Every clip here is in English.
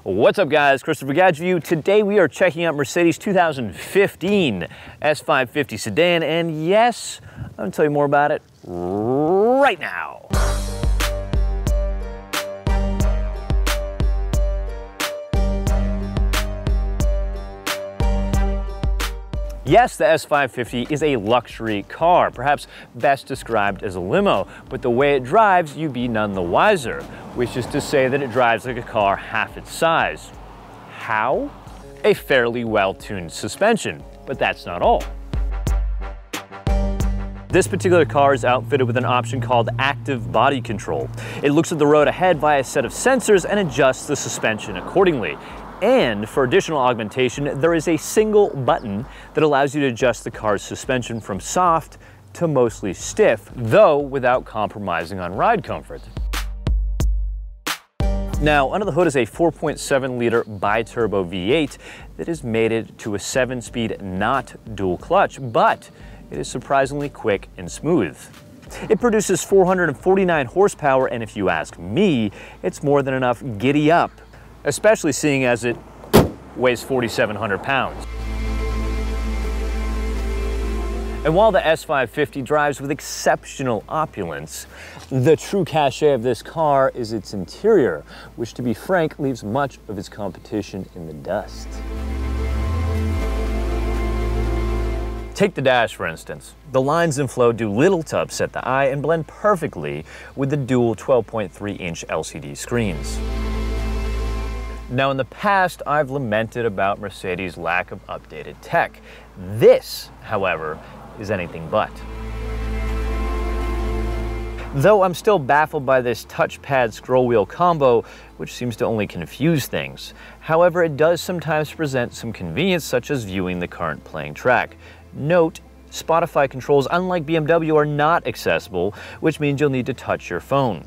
What's up guys, Christopher Gadget View. Today we are checking out Mercedes 2015 S550 Sedan, and yes, I'm going to tell you more about it right now. Yes, the S550 is a luxury car, perhaps best described as a limo, but the way it drives, you'd be none the wiser, which is to say that it drives like a car half its size. How? A fairly well-tuned suspension, but that's not all. This particular car is outfitted with an option called active body control. It looks at the road ahead via a set of sensors and adjusts the suspension accordingly. And for additional augmentation, there is a single button that allows you to adjust the car's suspension from soft to mostly stiff, though without compromising on ride comfort. Now, under the hood is a 4.7-liter bi-turbo V8 that is mated to a 7-speed, not dual clutch, but it is surprisingly quick and smooth. It produces 449 horsepower, and if you ask me, it's more than enough giddy up, especially seeing as it weighs 4,700 pounds. And while the S550 drives with exceptional opulence, the true cachet of this car is its interior, which to be frank, leaves much of its competition in the dust. Take the dash, for instance. The lines and flow do little to upset the eye and blend perfectly with the dual 12.3-inch LCD screens. Now, in the past, I've lamented about Mercedes' lack of updated tech. This, however, is anything but. Though I'm still baffled by this touchpad scroll wheel combo, which seems to only confuse things. However, it does sometimes present some convenience, such as viewing the current playing track. Note, Spotify controls, unlike BMW, are not accessible, which means you'll need to touch your phone.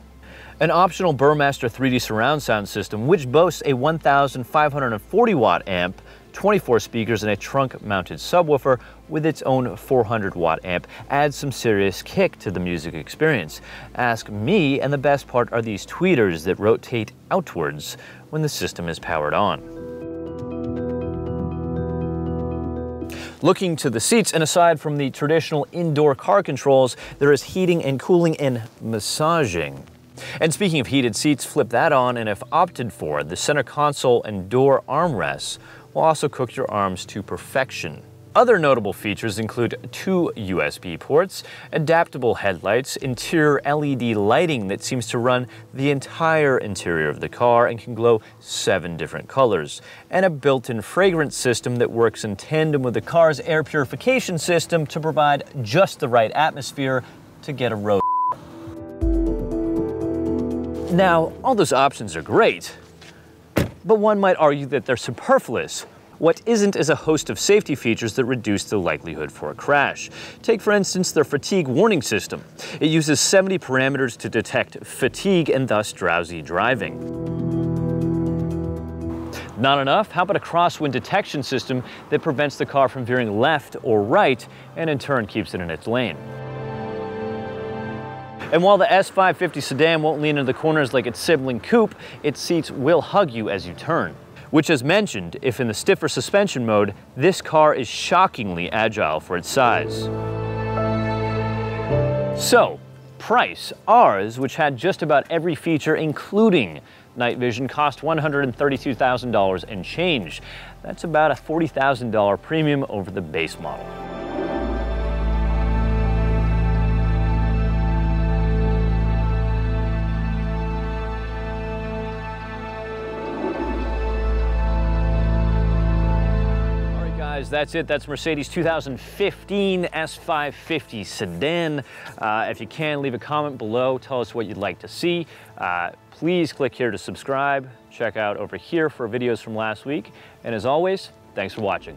An optional Burmester 3D surround sound system, which boasts a 1,540 watt amp, 24 speakers, and a trunk-mounted subwoofer with its own 400 watt amp, adds some serious kick to the music experience. Ask me, and the best part are these tweeters that rotate outwards when the system is powered on. Looking to the seats, and aside from the traditional indoor car controls, there is heating and cooling and massaging. And speaking of heated seats, flip that on, and if opted for, the center console and door armrests will also cook your arms to perfection. Other notable features include 2 USB ports, adaptable headlights, interior LED lighting that seems to run the entire interior of the car and can glow 7 different colors, and a built-in fragrance system that works in tandem with the car's air purification system to provide just the right atmosphere to get a road. Now, all those options are great, but one might argue that they're superfluous. What isn't is a host of safety features that reduce the likelihood for a crash. Take, for instance, their fatigue warning system. It uses 70 parameters to detect fatigue and thus drowsy driving. Not enough? How about a crosswind detection system that prevents the car from veering left or right and in turn keeps it in its lane? And while the S550 Sedan won't lean into the corners like its sibling coupe, its seats will hug you as you turn. Which, as mentioned, if in the stiffer suspension mode, this car is shockingly agile for its size. So, price. Ours, which had just about every feature including night vision, cost $132,000 and change. That's about a $40,000 premium over the base model. That's it. That's Mercedes 2015 S550 Sedan. If you can, leave a comment below. Tell us what you'd like to see. Please click here to subscribe. Check out over here for videos from last week. And as always, thanks for watching.